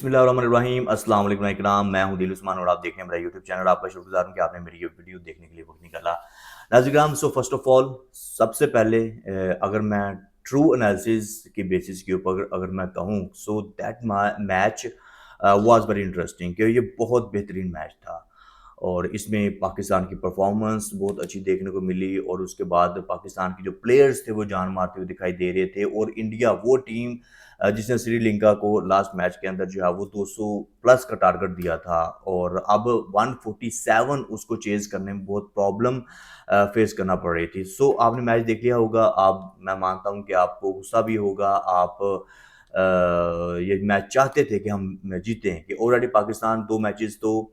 बिस्मिल्लाहिर्रहमानिर्रहीम अस्सलाम वालेकुम इकराम। मैं हूं दिल उस्मान और आप देख रहे हैं मेरा यूट्यूब चैनल। आपका शुक्रगुजार हूं कि आपने मेरी ये वीडियो देखने के लिए वक्त निकाला। नाज़रीन, सो फर्स्ट ऑफ ऑल सबसे पहले अगर मैं ट्रू एनालिसिस की बेसिस के ऊपर अगर मैं कहूं, so that match was very interesting कि ये बहुत बेहतरीन मैच था और इसमें पाकिस्तान की परफॉर्मेंस बहुत अच्छी देखने को मिली और उसके बाद पाकिस्तान के जो प्लेयर्स थे वो जान मारते हुए दिखाई दे रहे थे और इंडिया वो टीम जिसने श्रीलंका को लास्ट मैच के अंदर जो है वो 200 प्लस का टारगेट दिया था और अब 147 उसको चेज करने में बहुत प्रॉब्लम फेस करना पड़ रही थी। सो आपने मैच देख लिया होगा, आप मैं मानता हूं कि आपको गुस्सा भी होगा। आप ये मैच चाहते थे कि हम जीतें, कि ऑलरेडी पाकिस्तान 2 मैचेस तो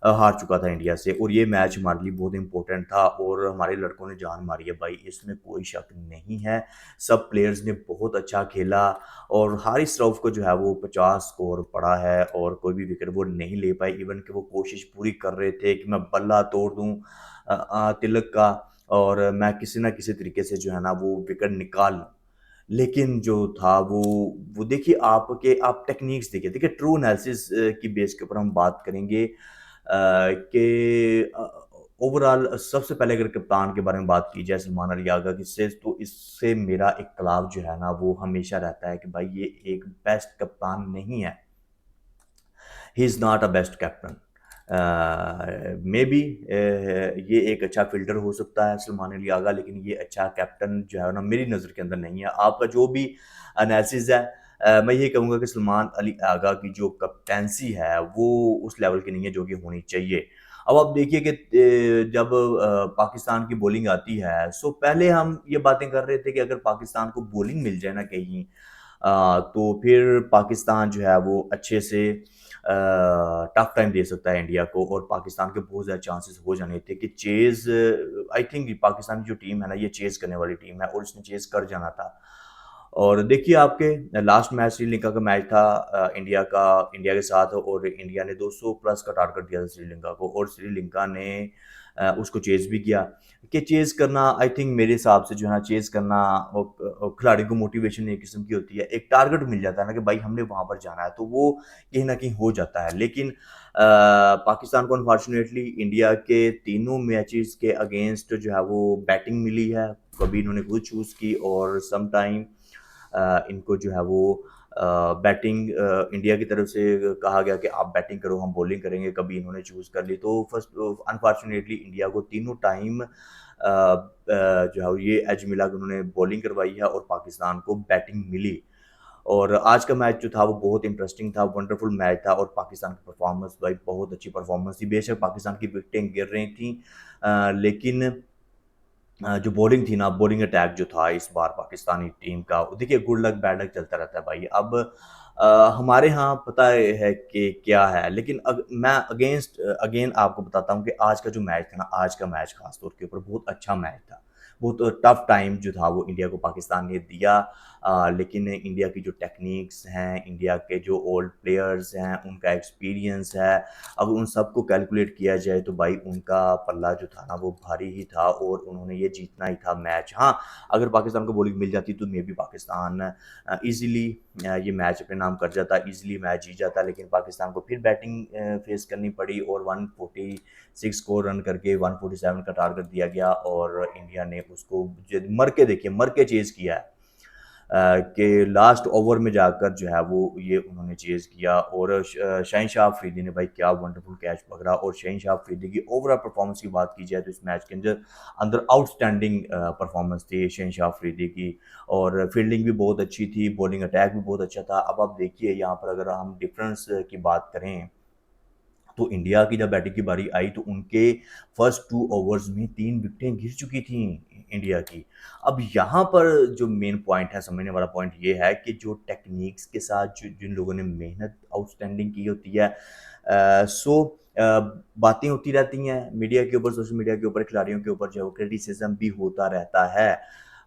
हार चुका था इंडिया से और ये मैच हमारे लिए बहुत इंपॉर्टेंट था और हमारे लड़कों ने जान मारी है भाई, इसमें कोई शक नहीं है। सब प्लेयर्स ने बहुत अच्छा खेला और हारिस रऊफ को जो है वो 50 स्कोर पड़ा है और कोई भी विकेट वो नहीं ले पाए। इवन कि वो कोशिश पूरी कर रहे थे कि मैं बल्ला तोड़ दूं तिलक का और मैं किसी ना किसी तरीके से जो है ना वो विकेट निकाल लूं। लेकिन जो था वो देखिए, आप टेक्निक्स देखिए ट्रू एनालिसिस की बेस के ऊपर हम बात करेंगे कि ओवरऑल सबसे पहले अगर कप्तान के बारे में बात की जाए सलमान अली यागा की से, तो इससे मेरा इख्तलाफ जो है ना वो हमेशा रहता है कि भाई ये एक बेस्ट कप्तान नहीं है। He is not a best captain. May be ये एक अच्छा फील्डर हो सकता है सलमान अली आगा, लेकिन ये अच्छा कैप्टन जो है ना मेरी नज़र के अंदर नहीं है। आपका जो भी एनालिसिस है, मैं ये कहूँगा कि सलमान अली आगा की जो कैप्टेंसी है वो उस लेवल की नहीं है जो कि होनी चाहिए। अब आप देखिए कि जब पाकिस्तान की बॉलिंग आती है, सो पहले हम ये बातें कर रहे थे कि अगर पाकिस्तान को बॉलिंग मिल जाए ना कहीं, तो फिर पाकिस्तान जो है वो अच्छे से टफ टाइम दे सकता है इंडिया को और पाकिस्तान के बहुत ज़्यादा चांसेस हो जाने थे कि चेज़, आई थिंक पाकिस्तान की जो टीम है ना ये चेज़ करने वाली टीम है और इसने चेज़ कर जाना था। और देखिए आपके लास्ट मैच श्रीलंका का मैच था इंडिया के साथ और इंडिया ने 200 प्लस का टारगेट दिया था श्रीलंका को और श्रीलंका ने उसको चेज़ भी किया। कि चेज़ करना, आई थिंक मेरे हिसाब से जो है ना चेज़ करना खिलाड़ी को मोटिवेशन एक किस्म की होती है। एक टारगेट मिल जाता है ना कि भाई हमने वहाँ पर जाना है, तो वो कहीं न कहीं हो जाता है। लेकिन पाकिस्तान को अनफॉर्चुनेटली इंडिया के तीनों मैचेज़ के अगेंस्ट जो है वो बैटिंग मिली है। कभी इन्होंने खुद चूज़ की और सम टाइम इनको जो है वो बैटिंग इंडिया की तरफ से कहा गया कि आप बैटिंग करो, हम बॉलिंग करेंगे, कभी इन्होंने चूज़ कर ली। तो फर्स्ट अनफॉर्चुनेटली इंडिया को तीनों टाइम जो है ये एज मिला कि उन्होंने बॉलिंग करवाई है और पाकिस्तान को बैटिंग मिली। और आज का मैच जो था वो बहुत इंटरेस्टिंग था, वंडरफुल मैच था और पाकिस्तान की परफॉर्मेंस भाई बहुत अच्छी परफॉर्मेंस थी। बेशक पाकिस्तान की विकेटें गिर रही थीं, लेकिन जो बॉलिंग थी ना, बॉलिंग अटैक जो था इस बार पाकिस्तानी टीम का, देखिए गुड लक बैड लक चलता रहता है भाई। अब हमारे यहाँ पता है कि क्या है, लेकिन मैं अगेन आपको बताता हूँ कि आज का जो मैच था ना, आज का मैच खास तौर के ऊपर बहुत अच्छा मैच था। बहुत टफ टाइम जो था वो इंडिया को पाकिस्तान ने दिया, लेकिन इंडिया की जो टेक्निक्स हैं, इंडिया के जो ओल्ड प्लेयर्स हैं, उनका एक्सपीरियंस है, अगर उन सबको कैलकुलेट किया जाए तो भाई उनका पल्ला जो था ना वो भारी ही था और उन्होंने ये जीतना ही था मैच। हाँ, अगर पाकिस्तान को बॉलिंग मिल जाती तो मे बी पाकिस्तान ईज़िली ये मैच अपने नाम कर जाता, ईज़िली मैच जीत जाता, लेकिन पाकिस्तान को फिर बैटिंग फेस करनी पड़ी और 146 स्कोर रन करके 147 का टारगेट दिया गया और इंडिया ने उसको मर के देखिए, मर के चेज़ किया है। कि लास्ट ओवर में जाकर जो है वो ये उन्होंने चेज़ किया और शहनशाह अफरीदी ने भाई क्या वंडरफुल कैच पकड़ा और शहनशाह अफरीदी की ओवरऑल परफॉर्मेंस की बात की जाए तो इस मैच के अंदर अंदर आउटस्टैंडिंग परफॉर्मेंस थी शहनशाह अफरीदी की और फील्डिंग भी बहुत अच्छी थी, बॉलिंग अटैक भी बहुत अच्छा था। अब आप देखिए यहाँ पर अगर हम डिफरेंस की बात करें, तो इंडिया की जब बैटिंग की बारी आई तो उनके फर्स्ट 2 ओवर्स में 3 विकेटें गिर चुकी थी इंडिया की। अब यहाँ पर जो मेन पॉइंट है, समझने वाला पॉइंट ये है कि जो टेक्निक्स के साथ जिन लोगों ने मेहनत आउटस्टैंडिंग की होती है, बातें होती रहती हैं मीडिया के ऊपर, सोशल मीडिया के ऊपर, खिलाड़ियों के ऊपर जो है वो क्रिटिसिज्म भी होता रहता है।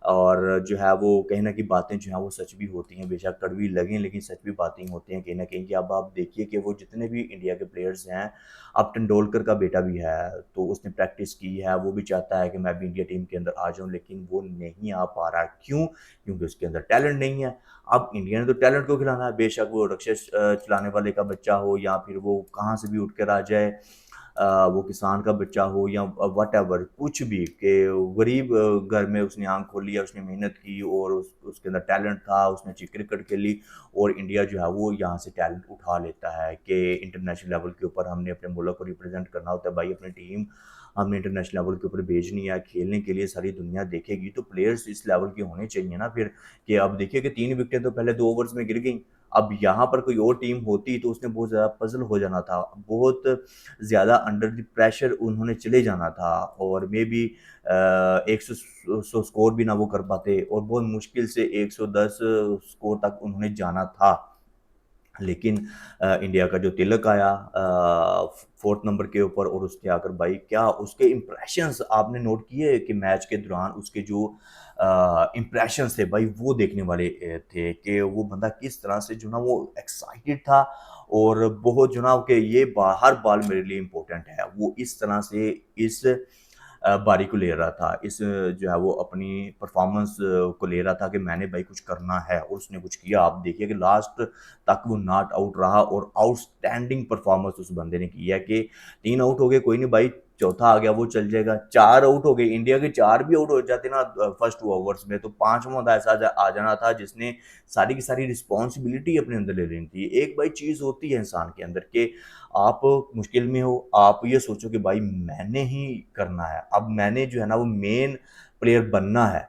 और जो है वो कहीं न कहीं बातें जो हैं वो सच भी होती हैं, बेशक कड़वी लगें लेकिन सच भी बातें ही होती हैं कहीं न कहीं कि अब आप देखिए कि वो जितने भी इंडिया के प्लेयर्स हैं, अब तेंदुलकर का बेटा भी है, तो उसने प्रैक्टिस की है, वो भी चाहता है कि मैं भी इंडिया टीम के अंदर आ जाऊँ लेकिन वो नहीं आ पा रहा है, क्यों? क्योंकि उसके अंदर टैलेंट नहीं है। अब इंडिया ने तो टैलेंट को खिलाना है, बेशक वो रक्षा चलाने वाले का बच्चा हो या फिर वो कहाँ से भी उठ कर आ जाए, वो किसान का बच्चा हो या व्हाटएवर कुछ भी कि गरीब घर में उसने आँख खोली है, उसने मेहनत की और उसके अंदर टैलेंट था, उसने अच्छी क्रिकेट खेली और इंडिया जो है वो यहाँ से टैलेंट उठा लेता है कि इंटरनेशनल लेवल के ऊपर हमने अपने मुल्क को रिप्रेजेंट करना होता है भाई, अपनी टीम हमने इंटरनेशनल लेवल के ऊपर भेजनी है, खेलने के लिए सारी दुनिया देखेगी, तो प्लेयर्स इस लेवल के होने चाहिए ना फिर, कि अब देखिए कि 3 विकेटें तो पहले 2 ओवर्स में गिर गईं। अब यहाँ पर कोई और टीम होती तो उसने बहुत ज़्यादा पज़ल हो जाना था। बहुत ज़्यादा अंडर द प्रेशर उन्होंने चले जाना था और मेबी 100 स्कोर भी ना वो कर पाते और बहुत मुश्किल से 110 स्कोर तक उन्होंने जाना था। लेकिन इंडिया का जो तिलक आया 4th नंबर के ऊपर और उसने आकर भाई क्या उसके इम्प्रेशंस आपने नोट किए कि मैच के दौरान उसके जो इम्प्रेशंस थे भाई वो देखने वाले थे कि वो बंदा किस तरह से जो ना वो एक्साइटेड था और बहुत जो ना कि ये हर बॉल मेरे लिए इम्पोर्टेंट है। वो इस तरह से इस बारी को ले रहा था। इस जो है वो अपनी परफ़ॉर्मेंस को ले रहा था कि मैंने भाई कुछ करना है और उसने कुछ किया। आप देखिए कि लास्ट तक वो नॉट आउट रहा और आउटस्टैंडिंग परफ़ॉर्मेंस उस बंदे ने की है कि 3 आउट हो गए, कोई नहीं भाई, चौथा आ गया वो चल जाएगा। 4 आउट हो गए, इंडिया के 4 भी आउट हो जाते ना फर्स्ट 2 ओवर्स में, तो 5वां बंदा ऐसा आ जाना था जिसने सारी की सारी रिस्पॉन्सिबिलिटी अपने अंदर ले लेनी थी। एक भाई चीज़ होती है इंसान के अंदर कि आप मुश्किल में हो, आप ये सोचो कि भाई मैंने ही करना है। अब मैंने जो है ना वो मेन प्लेयर बनना है।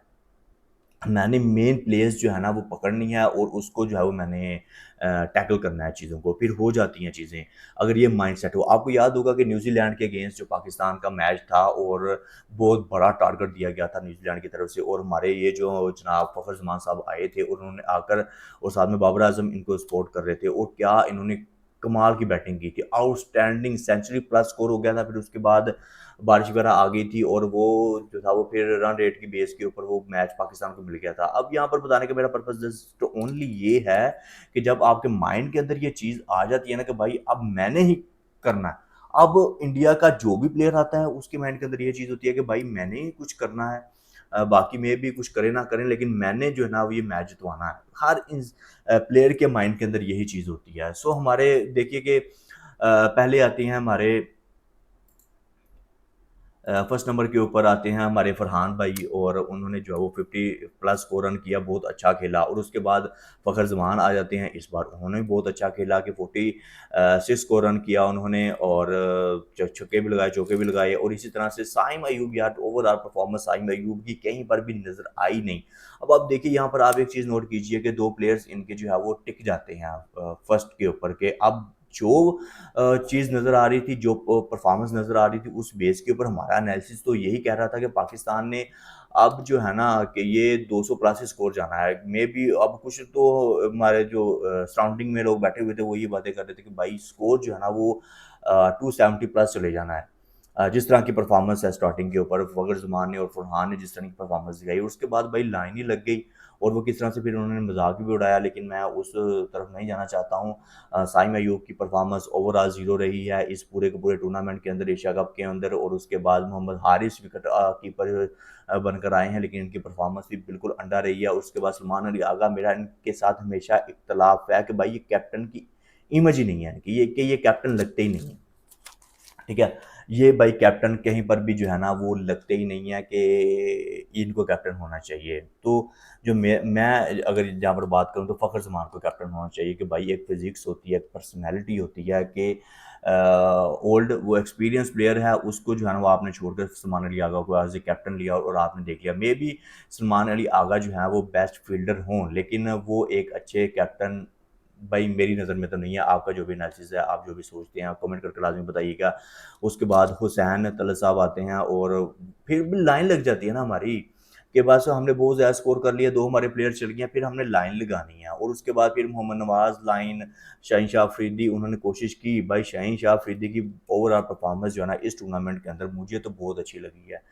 मैंने मेन प्लेयर्स जो है ना वो पकड़नी है और उसको जो है वो मैंने टैकल करना है चीज़ों को, फिर हो जाती हैं चीज़ें, अगर ये माइंडसेट हो। आपको याद होगा कि न्यूज़ीलैंड के अगेंस्ट जो पाकिस्तान का मैच था और बहुत बड़ा टारगेट दिया गया था न्यूज़ीलैंड की तरफ से और हमारे ये जो जनाब फ़खर ज़मान साहब आए थे और उन्होंने आकर और साथ में बाबर आज़म इनको सपोर्ट कर रहे थे और क्या इन्होंने कमाल की बैटिंग की थी, आउटस्टैंडिंग सेंचुरी प्लस स्कोर हो गया था, फिर उसके बाद बारिश वगैरह आ गई थी और वो जो था वो फिर रन रेट की बेस के ऊपर वो मैच पाकिस्तान को मिल गया था। अब यहाँ पर बताने का मेरा पर्पस जस्ट ओनली ये है कि जब आपके माइंड के अंदर ये चीज़ आ जाती है ना कि भाई अब मैंने ही करना है। अब इंडिया का जो भी प्लेयर आता है उसके माइंड के अंदर ये चीज़ होती है कि भाई मैंने ही कुछ करना है। बाकी में भी कुछ करें ना करें लेकिन मैंने जो है ना वो ये मैच जितवाना है। हर प्लेयर के माइंड के अंदर यही चीज़ होती है। सो हमारे देखिए कि पहले आते हैं हमारे फर्स्ट नंबर के ऊपर आते हैं हमारे फरहान भाई और उन्होंने जो है वो 50 प्लस स्कोर रन किया, बहुत अच्छा खेला और उसके बाद फ़खर ज़मान आ जाते हैं, इस बार उन्होंने भी बहुत अच्छा खेला कि 46 स्कोर रन किया उन्होंने और छक्के भी लगाए, चौके भी लगाए और इसी तरह से साइम अय्यूब यार ओवरऑल परफॉर्मेंस साइम अय्यूब की कहीं पर भी नज़र आई नहीं। अब आप देखिए यहाँ पर आप एक चीज़ नोट कीजिए कि 2 प्लेयर्स इनके जो है वो टिक जाते हैं फर्स्ट के ऊपर के अब जो चीज़ नज़र आ रही थी, जो परफ़ॉर्मेंस नज़र आ रही थी, उस बेस के ऊपर हमारा एनालिसिस तो यही कह रहा था कि पाकिस्तान ने अब जो है ना कि ये 200 प्लस ही स्कोर जाना है। मेबी अब कुछ तो हमारे जो सराउंडिंग में लोग बैठे हुए थे, वो ये बातें कर रहे थे कि भाई स्कोर जो है ना वो 270 प्लस चले जाना है। जिस तरह की परफ़ॉर्मेंस है स्टार्टिंग के ऊपर फ़खर ज़मान ने और फरहान ने जिस तरह की परफ़ॉर्मेंस दिखाई, उसके बाद भाई लाइन ही लग गई और वो किस तरह से फिर उन्होंने मज़ाक भी उड़ाया, लेकिन मैं उस तरफ नहीं जाना चाहता हूँ। साइम अय्यूब की परफॉर्मेंस ओवरऑल ज़ीरो रही है इस पूरे के पूरे टूर्नामेंट के अंदर, एशिया कप के अंदर और उसके बाद मोहम्मद हारिस विकेट कीपर बनकर आए हैं, लेकिन इनकी परफॉर्मेंस भी बिल्कुल अंडा रही है। उसके बाद सलमान अली आगा, मेरा इनके साथ हमेशा इख्तलाफ है कि भाई ये कैप्टन की इमेज ही नहीं है कि ये कैप्टन लगते ही नहीं है। ठीक है? ये भाई कैप्टन कहीं पर भी जो है ना वो लगते ही नहीं है कि इनको कैप्टन होना चाहिए। तो जो मैं अगर यहाँ पर बात करूँ तो फ़खर ज़मान को कैप्टन होना चाहिए कि भाई एक फ़िज़िक्स होती है, एक पर्सनैलिटी होती है कि ओल्ड वो एक्सपीरियंस प्लेयर है उसको जो है ना वो आपने छोड़कर सलमान अली आगा को एज़ ए कैप्टन लिया और आपने देख लिया। मेबी सलमान अली आगा जो है वो बेस्ट फ़ील्डर हों, लेकिन वो एक अच्छे कैप्टन भाई मेरी नज़र में तो नहीं है। आपका जो भी एनालिसिस है, आप जो भी सोचते हैं, आप कमेंट करके लाज़मी बताइएगा। उसके बाद हुसैन तलत साहब आते हैं और फिर भी लाइन लग जाती है ना हमारी कि बस हमने बहुत ज़्यादा स्कोर कर लिया, 2 हमारे प्लेयर चल गए हैं, फिर हमने लाइन लगानी है और उसके बाद फिर मोहम्मद नवाज़ लाइन, शाहीन शाह अफरीदी उन्होंने कोशिश की। भाई शाहीन शाह अफरीदी की ओवरऑल परफॉर्मेंस जो है ना इस टूर्नामेंट के अंदर मुझे तो बहुत अच्छी लगी है।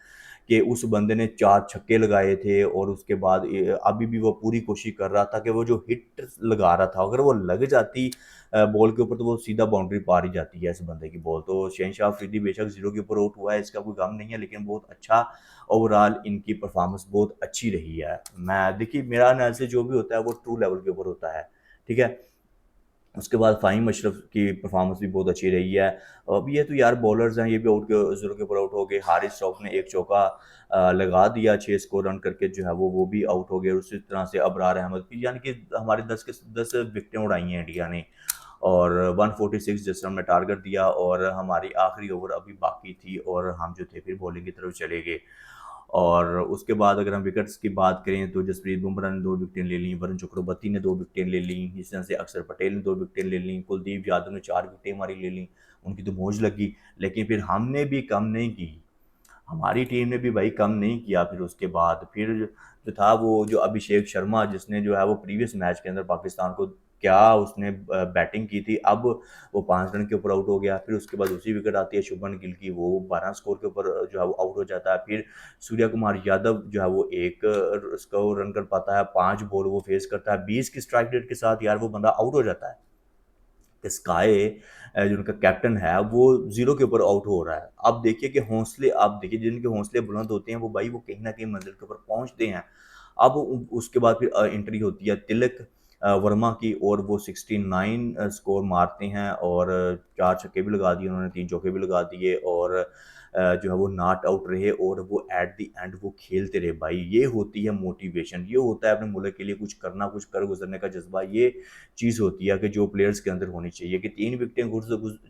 कि उस बंदे ने 4 छक्के लगाए थे और उसके बाद अभी भी वो पूरी कोशिश कर रहा था कि वो जो हिट लगा रहा था, अगर वो लग जाती बॉल के ऊपर, तो वो सीधा बाउंड्री पार ही जाती है इस बंदे की बॉल। तो शहनशाह अफरीदी बेशक 0 के ऊपर आउट हुआ है, इसका कोई गम नहीं है, लेकिन बहुत अच्छा ओवरऑल इनकी परफॉर्मेंस बहुत अच्छी रही है। मैं देखिए, मेरा एनालिसिस जो भी होता है वो ट्रू लेवल के ऊपर होता है, ठीक है? उसके बाद फ़हीम अशरफ की परफॉर्मेंस भी बहुत अच्छी रही है। अब ये तो यार बॉलर्स हैं, ये भी आउट के ज़ीरो के ऊपर आउट हो गए। हारिस रऊफ़ ने एक चौका लगा दिया 6 स्कोर रन करके, जो है वो भी आउट हो गए। उसी तरह से अबरार अहमद भी, यानी कि हमारे 10 के 10 विकेटें उड़ाई हैं इंडिया ने, और 146 जिस हमने टारगेट दिया, और हमारी आखिरी ओवर अभी बाकी थी और हम जो थे फिर बॉलिंग की तरफ चले गए। और उसके बाद अगर हम विकेट्स की बात करें तो जसप्रीत बुमराह ने 2 विकेटें ले लीं, वरुण चक्रवर्ती ने 2 विकेटें ले लीं, इस तरह से अक्षर पटेल ने 2 विकेटें ले लीं, कुलदीप यादव ने 4 विकेटें हमारी ले लीं, उनकी तो मौज लगी। लेकिन फिर हमने भी कम नहीं की, हमारी टीम ने भी भाई कम नहीं किया। फिर उसके बाद फिर जो था वो जो अभिषेक शर्मा, जिसने जो है वो प्रीवियस मैच के अंदर पाकिस्तान को क्या उसने बैटिंग की थी, अब वो 5 रन के ऊपर आउट हो गया। फिर उसके बाद दूसरी विकेट आती है शुभमन गिल की, वो 12 स्कोर के ऊपर जो है वो आउट हो जाता है। फिर सूर्या कुमार यादव जो है वो 1 स्कोर रन कर पाता है, 5 बॉल वो फेस करता है, 20 की स्ट्राइक रेट के साथ यार वो बंदा आउट हो जाता है। स्काई जो उनका कैप्टन है वो 0 के ऊपर आउट हो रहा है। अब देखिए कि हौसले, आप देखिए जिनके हौसले बुलंद होते हैं वो भाई वो कहीं न कहीं मंज़िल के ऊपर पहुँचते हैं। अब उ उसके बाद फिर एंट्री होती है तिलक वर्मा की, और वो 69 स्कोर मारते हैं, और 4 छक्के भी लगा दिए उन्होंने, 3 चौके भी लगा दिए, और जो है वो नॉट आउट रहे, और वो एट द एंड वो खेलते रहे भाई। ये होती है मोटिवेशन, ये होता है अपने मुल्क के लिए कुछ करना, कुछ कर गुज़रने का जज़्बा। ये चीज़ होती है कि जो प्लेयर्स के अंदर होनी चाहिए, कि 3 विकेटें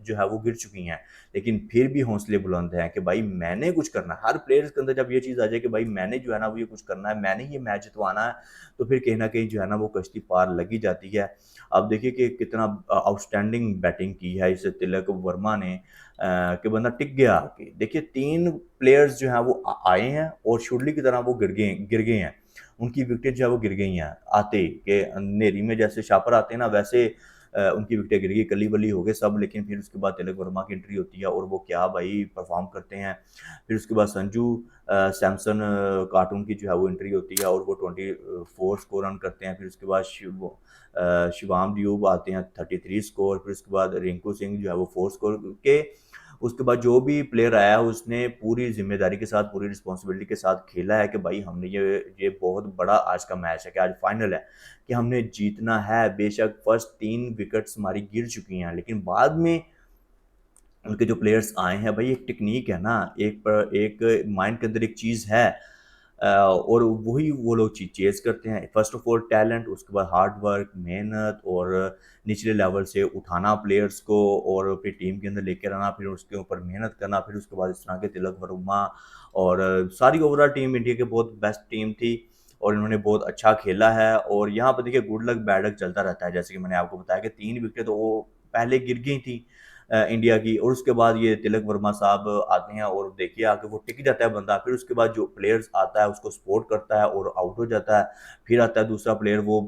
जो है वो गिर चुकी हैं, लेकिन फिर भी हौसले बुलंद हैं कि भाई मैंने कुछ करना है। हर प्लेयर्स के अंदर जब ये चीज़ आ जाए कि भाई मैंने जो है ना वो ये कुछ करना है, मैंने ये मैच जितवाना है, तो फिर कहीं न कहीं जो है ना वो कश्ती पार लगी जाती है। अब देखिए कि कितना आउटस्टैंडिंग बैटिंग की है इस तिलक वर्मा ने, कि बंदा टिक गया आके। देखिए 3 प्लेयर्स जो हैं वो आए हैं और शुडली की तरह वो गिर गए हैं। उनकी विकेट जो है वो गिर गई हैं आते ही, कि अंधेरी में जैसे शापर आते हैं ना, वैसे उनकी विकेटें गिर गई, कली-बली हो गए सब। लेकिन फिर उसके बाद तिलक वर्मा की एंट्री होती है और वो क्या भाई परफ़ॉर्म करते हैं। फिर उसके बाद संजू सैमसन कार्टून की जो है वो एंट्री होती है और वो 24 स्कोर रन करते हैं। फिर उसके बाद शिवाम ड्यूब आते हैं 33 स्कोर, फिर उसके बाद रिंकू सिंह जो है वो 4 स्कोर के। उसके बाद जो भी प्लेयर आया है उसने पूरी ज़िम्मेदारी के साथ, पूरी रिस्पॉन्सिबिलिटी के साथ खेला है कि भाई हमने ये बहुत बड़ा आज का मैच है, कि आज फाइनल है, कि हमने जीतना है। बेशक फर्स्ट 3 विकेट्स हमारी गिर चुकी हैं, लेकिन बाद में उनके जो प्लेयर्स आए हैं भाई, एक टेक्नीक है ना, एक माइंड के अंदर एक चीज़ है, और वही वो लोग चेज़ करते हैं। फर्स्ट ऑफ ऑल टैलेंट, उसके बाद हार्ड वर्क, मेहनत, और निचले लेवल से उठाना प्लेयर्स को और फिर टीम के अंदर लेकर आना, फिर उसके ऊपर मेहनत करना। फिर उसके बाद इस तरह के तिलक वर्मा और सारी ओवरऑल टीम इंडिया की बहुत बेस्ट टीम थी, और इन्होंने बहुत अच्छा खेला है। और यहाँ पर देखिए गुड लक बैड लक चलता रहता है, जैसे कि मैंने आपको बताया कि 3 विकेट तो वो पहले गिर गई थी इंडिया की, और उसके बाद ये तिलक वर्मा साहब आते हैं और देखिए आके वो टिक जाता है बंदा। फिर उसके बाद जो प्लेयर्स आता है उसको सपोर्ट करता है और आउट हो जाता है। फिर आता है दूसरा प्लेयर, वो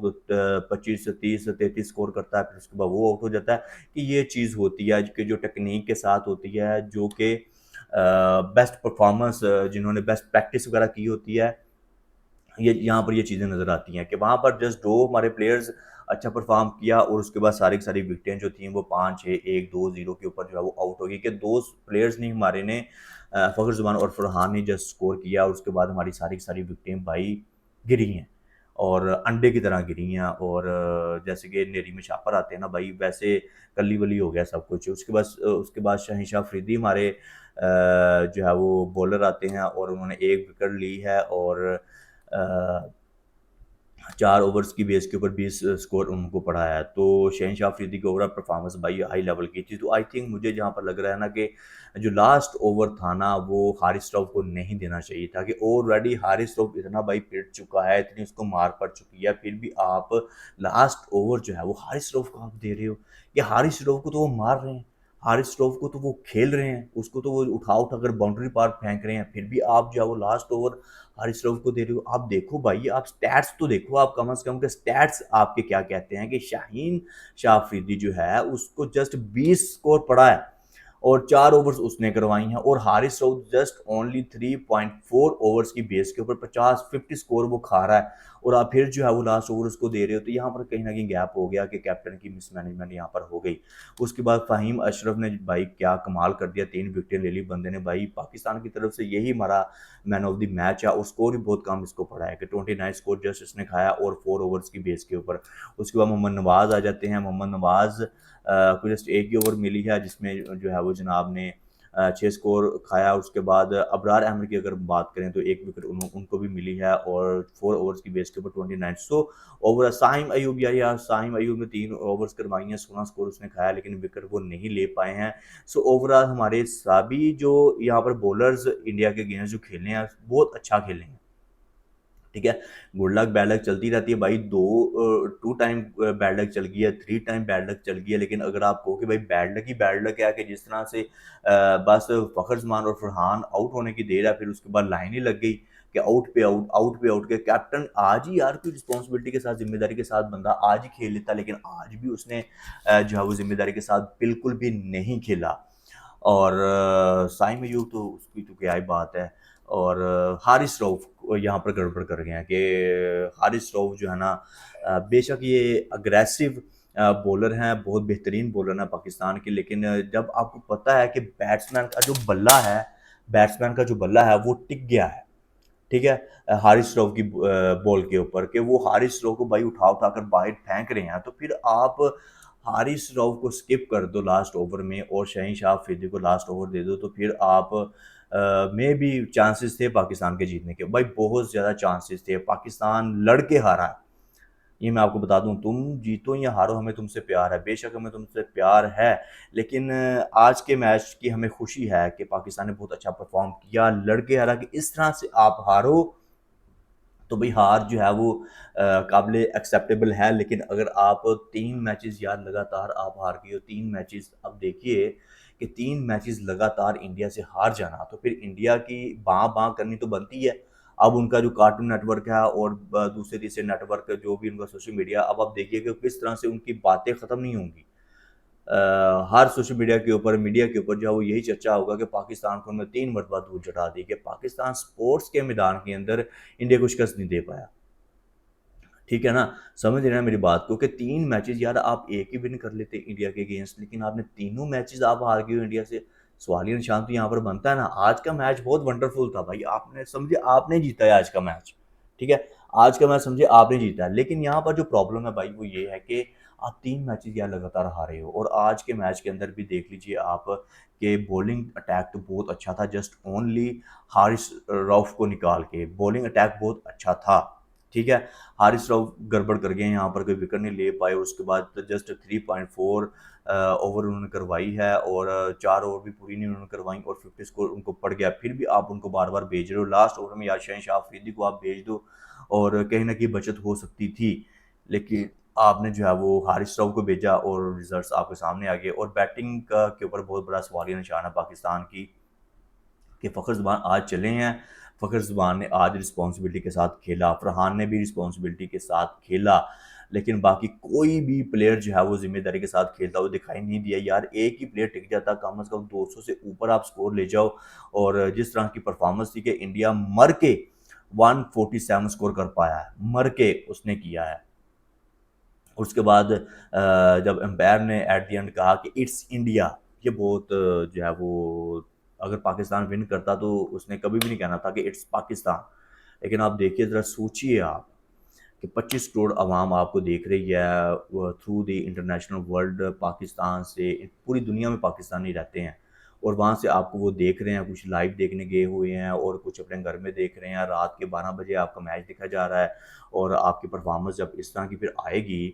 25 30 33 स्कोर करता है, फिर उसके बाद वो आउट हो जाता है। कि ये चीज़ होती है कि जो टेक्निक के साथ होती है, जो कि बेस्ट परफॉर्मेंस जिन्होंने बेस्ट प्रैक्टिस वगैरह की होती है, ये यहाँ पर ये चीज़ें नज़र आती हैं कि वहाँ पर जस्ट 2 हमारे प्लेयर्स अच्छा परफ़ॉर्म किया, और उसके बाद सारी की सारी विकेटें जो थीं वो 5, 6, 1, 2, 0 के ऊपर जो है वो आउट हो गई, कि 2 प्लेयर्स ने हमारे ने फ़खर ज़मान और फरहान ने जस्ट स्कोर किया, और उसके बाद हमारी सारी की सारी विकेटें भाई गिरी हैं, और अंडे की तरह गिरी हैं, और जैसे कि नेरी में शापर आते हैं ना भाई, वैसे कल्ली-वली हो गया सब कुछ। उसके बाद शहनशाह अफरीदी हमारे जो है वो बॉलर आते हैं, और उन्होंने 1 विकेट ली है, और अ, 4 ओवर्स की बेस के ऊपर 20 स्कोर उनको पड़ा है। तो शहनशाह अफरीदी की ओवरऑल परफॉर्मेंस भाई हाई लेवल की थी। तो आई थिंक मुझे जहाँ पर लग रहा है ना कि जो लास्ट ओवर था ना वो हारिस रऊफ को नहीं देना चाहिए था, कि ऑलरेडी हारिस रऊफ इतना भाई पिट चुका है, इतनी उसको मार पड़ चुकी है, फिर भी आप लास्ट ओवर जो है वो हारिस रऊफ को आप दे रहे हो। ये हारिस रऊफ को तो वो मार रहे हैं, हारिस रऊफ को तो वो खेल रहे हैं, उसको तो वो उठा कर बाउंड्री पार फेंक रहे हैं, फिर भी आप जो है वो लास्ट ओवर हारिस रऊफ को दे रहे हो। आप देखो भाई, आप स्टैट्स तो देखो, आप कम से कम के स्टैट्स आपके क्या कहते हैं, कि शाहीन शाह अफरीदी जो है उसको जस्ट 20 स्कोर पड़ा है, और 4 ओवर्स उसने करवाई हैं और Haris Rauf just only 3.4 overs की बेस के ऊपर 50 स्कोर वो खा रहा है और आप फिर जो है वो लास्ट ओवर उसको दे रहे हो, तो यहाँ पर कहीं ना कहीं गैप हो गया कि कैप्टन की मिसमैनेजमेंट यहाँ पर हो गई। उसके बाद फ़हीम अशरफ ने भाई क्या कमाल कर दिया, 3 विकेटें ले ली बंदे ने भाई, पाकिस्तान की तरफ से यही हमारा मैन ऑफ द मैच है और स्कोर भी बहुत कम इसको पड़ा है कि 29 स्कोर जस्ट इसने खाया और 4 ओवर्स की बेस के ऊपर। उसके बाद मोहम्मद नवाज़ आ जाते हैं। मोहम्मद नवाज़ को जस्ट एक ही ओवर मिली है जिसमें जो है वो जनाब ने 6 स्कोर खाया। उसके बाद अबरार अहमद की अगर बात करें तो एक विकेट उनको भी मिली है और 4 ओवर्स की बेस के ऊपर 29 ओवर। साहिम अयूब या साहिम अयूब ने 3 ओवर्स करवाई हैं, 16 स्कोर उसने खाया लेकिन विकेट वो नहीं ले पाए हैं। सो ओवरऑल हमारे सभी जो यहाँ पर बॉलर्स इंडिया के अगेंस्ट जो खेले हैं बहुत अच्छा खेले हैं, ठीक है। गुड लक बैड लक चलती रहती है भाई, 2 टाइम बैड लक चल गई है, 3 टाइम बैड लक चल गई है, लेकिन अगर आप कहो कि भाई बैड लक ही बैड लक है कि जिस तरह से बस फ़खर जमान और फरहान आउट होने की देर है, फिर उसके बाद लाइन ही लग गई कि आउट पे आउट, आउट पे आउट के कैप्टन आज ही यार कोई रिस्पॉन्सिबिलिटी के साथ, जिम्मेदारी के साथ बंदा आज ही खेल लेता, लेकिन आज भी उसने जो है वो जिम्मेदारी के साथ बिल्कुल भी नहीं खेला। और साइम अयूब तो उसकी तो क्या ही बात है। और हारिस रऊफ यहाँ पर गड़बड़ कर गए हैं कि हारिस रऊफ जो है ना बेशक ये अग्रेसिव बॉलर हैं, बहुत बेहतरीन बॉलर हैं पाकिस्तान के, लेकिन जब आपको पता है कि बैट्समैन का जो बल्ला है वो टिक गया है, ठीक है, हारिस रऊफ की बॉल के ऊपर कि वो हारिस रऊफ को भाई उठा उठा कर बाहर फेंक रहे हैं, तो फिर आप हारिस रऊफ को स्किप कर दो लास्ट ओवर में और शहीन शाह अफरीदी को लास्ट ओवर दे दो, तो फिर आप में भी चांसेस थे पाकिस्तान के जीतने के, भाई बहुत ज़्यादा चांसेस थे, पाकिस्तान लड़के हारा है। ये मैं आपको बता दूं, तुम जीतो या हारो हमें तुमसे प्यार है, बेशक हमें तुमसे प्यार है, लेकिन आज के मैच की हमें खुशी है कि पाकिस्तान ने बहुत अच्छा परफॉर्म किया, लड़के हारा कि इस तरह से आप हारो तो भाई हार जो है वो काबिल एक्सेप्टेबल है, लेकिन अगर आप 3 मैचेस यार लगातार आप हार गए हो, 3 मैचेस, अब देखिए कि 3 मैचेस लगातार इंडिया से हार जाना, तो फिर इंडिया की बाँ बाँ करनी तो बनती है। अब उनका जो कार्टून नेटवर्क है और दूसरे तीसरे नेटवर्क जो भी उनका सोशल मीडिया, अब आप देखिए कि किस तरह से उनकी बातें ख़त्म नहीं होंगी। हर सोशल मीडिया के ऊपर, मीडिया के ऊपर जो है वो यही चर्चा होगा कि पाकिस्तान को उन्होंने 3 मरतबा धूल चटा दी कि पाकिस्तान स्पोर्ट्स के मैदान के अंदर इंडिया को शिकस्त नहीं दे पाया। ठीक है ना? समझ रहे हैं मेरी बात को कि 3 मैचेज़ यार आप एक ही विन कर लेते इंडिया के अगेंस्ट, लेकिन आपने तीनों मैचेज़ आप हार गए हो इंडिया से। सवालिया निशान तो यहाँ पर बनता है ना। आज का मैच बहुत वंडरफुल था भाई, आपने समझे आपने जीता है आज का मैच, ठीक है? आज का मैच समझे आपने जीता है, लेकिन यहाँ पर जो प्रॉब्लम है भाई वो ये है कि आप 3 मैचेज़ यार लगातार हारे हो और आज के मैच के अंदर भी देख लीजिए आप कि बॉलिंग अटैक तो बहुत अच्छा था, जस्ट ओनली हारिस रऊफ को निकाल के बॉलिंग अटैक बहुत अच्छा था, ठीक है? हारिस राव गड़बड़ कर गए, यहाँ पर कोई विकेट नहीं ले पाए, उसके बाद जस्ट 3.4 ओवर उन्होंने करवाई है और 4 ओवर भी पूरी नहीं उन्होंने करवाई और 50 स्कोर उनको पड़ गया, फिर भी आप उनको बार बार भेज रहे हो। लास्ट ओवर में या शहनशाह अफरीदी को आप भेज दो और कहीं ना कहीं बचत हो सकती थी, लेकिन आपने जो है वो हारिस राव को भेजा और रिजल्ट्स आपके सामने आ गए। और बैटिंग का के ऊपर बहुत बड़ा सवालिया निशान है पाकिस्तान की कि फ़खर ज़मान आज चले हैं, फ़खर ज़मान ने आज रिस्पॉन्सिबिलिटी के साथ खेला, फरहान ने भी रिस्पॉन्सिबिलिटी के साथ खेला, लेकिन बाकी कोई भी प्लेयर जो है वो ज़िम्मेदारी के साथ खेलता हुआ दिखाई नहीं दिया। यार एक ही प्लेयर टिक जाता, कम से कम 200 से ऊपर आप स्कोर ले जाओ, और जिस तरह की परफॉर्मेंस थी कि इंडिया मर के 147 स्कोर कर पाया है, मर के उसने किया है। उसके बाद जब एम्पायर ने एट द एंड कहा कि इट्स इंडिया, ये बहुत जो है वो, अगर पाकिस्तान विन करता तो उसने कभी भी नहीं कहना था कि इट्स पाकिस्तान। लेकिन आप देखिए ज़रा, सोचिए आप कि 25 करोड़ आवाम आपको देख रही है through the international world, Pakistan से पूरी दुनिया में पाकिस्तानी रहते हैं और वहाँ से आपको वो देख रहे हैं, कुछ लाइव देखने गए हुए हैं और कुछ अपने घर में देख रहे हैं, रात के 12 बजे आपका मैच देखा जा रहा है और आपकी परफॉर्मेंस जब इस तरह की फिर आएगी,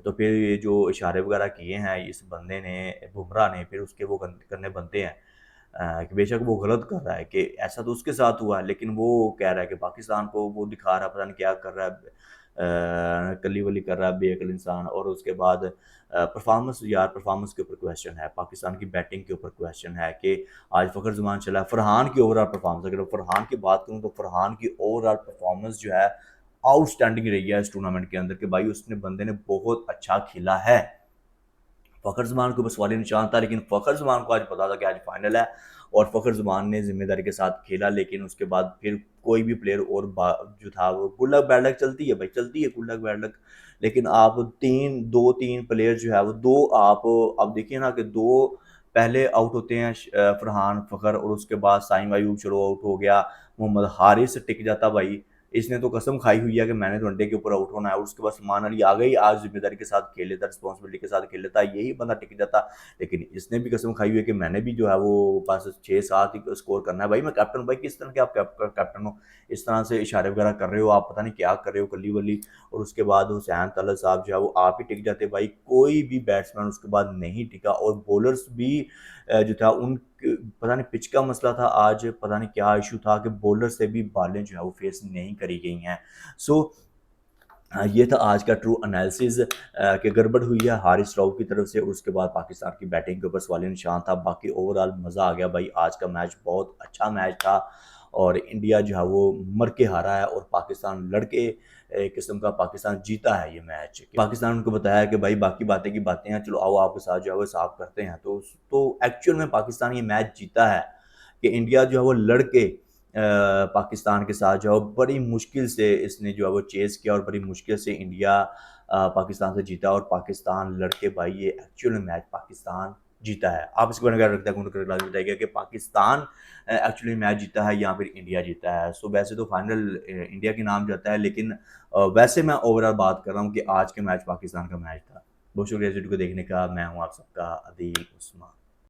तो फिर ये जो इशारे वगैरह किए हैं इस बंदे ने, बुमराह ने, फिर उसके वो करने बनते हैं कि बेशक वो गलत कर रहा है कि ऐसा तो उसके साथ हुआ है, लेकिन वो कह रहा है कि पाकिस्तान को वो दिखा रहा है, पता नहीं क्या कर रहा है, कली वली कर रहा है बेअकल इंसान। और उसके बाद परफॉर्मेंस, यार परफॉर्मेंस के ऊपर क्वेश्चन है, पाकिस्तान की बैटिंग के ऊपर क्वेश्चन है कि आज फ़खर ज़मान चला है। फरहान की ओवरऑल परफॉर्मेंस, अगर फरहान की बात करूँ तो फरहान की ओवरऑल परफॉर्मेंस जो है आउटस्टैंडिंग रही है इस टूर्नामेंट के अंदर कि भाई उसने बंदे ने बहुत अच्छा खेला है। फ़खर ज़मान के ऊपर सवालिया निशान था, लेकिन फ़खर ज़मान को आज पता था कि आज फाइनल है और फ़खर ज़मान ने ज़िम्मेदारी के साथ खेला, लेकिन उसके बाद फिर कोई भी प्लेयर और जो था वो गुड लक बैड लक चलती है भाई, चलती है गुड लक बैड लक। लेकिन आप 2-3 प्लेयर जो है वो 2 आप देखिए ना कि 2 पहले आउट होते हैं फरहान फ़खर और उसके बाद साइम अयूब चलो आउट हो गया, मोहम्मद हारिस टिक जाता भाई। इसने तो कसम खाई हुई है कि मैंने तो वनडे के ऊपर आउट होना है और उसके बाद सलमान अली आ गई, आज ज़िम्मेदारी के साथ खेल लेता, रिस्पॉन्सिबिलिटी के साथ खेल लेता, यही बंदा टिक जाता। लेकिन इसने भी कसम खाई हुई है कि मैंने भी जो है वो बस 6-7 ही स्कोर करना है। भाई मैं कैप्टन हूँ, भाई किस तरह के आप कैप्टन हो? इस तरह से इशारे वगैरह कर रहे हो, आप पता नहीं क्या कर रहे हो कल्ली-वल्ली। और उसके बाद हुसैन तलत साहब जो है वो आप ही टिक जाते भाई, कोई भी बैट्समैन उसके बाद नहीं टिका और बॉलर्स भी जो था उन पता नहीं पिच का मसला था आज, पता नहीं क्या इशू था कि बॉलर से भी बॉलें जो है वो फेस नहीं करी गई हैं। सो ये था आज का ट्रू एनालिसिस कि गड़बड़ हुई है हारिस राव की तरफ से, उसके बाद पाकिस्तान की बैटिंग के ऊपर सवालिया निशान था। बाकी ओवरऑल मज़ा आ गया भाई, आज का मैच बहुत अच्छा मैच था और इंडिया जो है वो मर के हारा है और पाकिस्तान लड़के एक किस्म का पाकिस्तान जीता है ये मैच। पाकिस्तान उनको बताया कि भाई बाकी बातें की बातें हैं, चलो आओ आपके साथ जो है वो साफ करते हैं। तो एक्चुअल में पाकिस्तान ये मैच जीता है कि इंडिया जो है वो लड़के पाकिस्तान के साथ जो है बड़ी मुश्किल से इसने जो है वो चेज़ किया और बड़ी मुश्किल से इंडिया पाकिस्तान से जीता और पाकिस्तान लड़के भाई ये एक्चुअल में मैच पाकिस्तान जीता है। आप इसके बारे में क्या रखते हैं कमेंट करके बताइएगा कि पाकिस्तान एक्चुअली मैच जीता है या फिर इंडिया जीता है। सो वैसे तो फाइनल इंडिया के नाम जाता है, लेकिन वैसे मैं ओवरऑल बात कर रहा हूँ कि आज के मैच पाकिस्तान का मैच था। बहुत शुक्रिया इस वीडियो को देखने का। मैं हूँ आप सबका अदील उस्मान।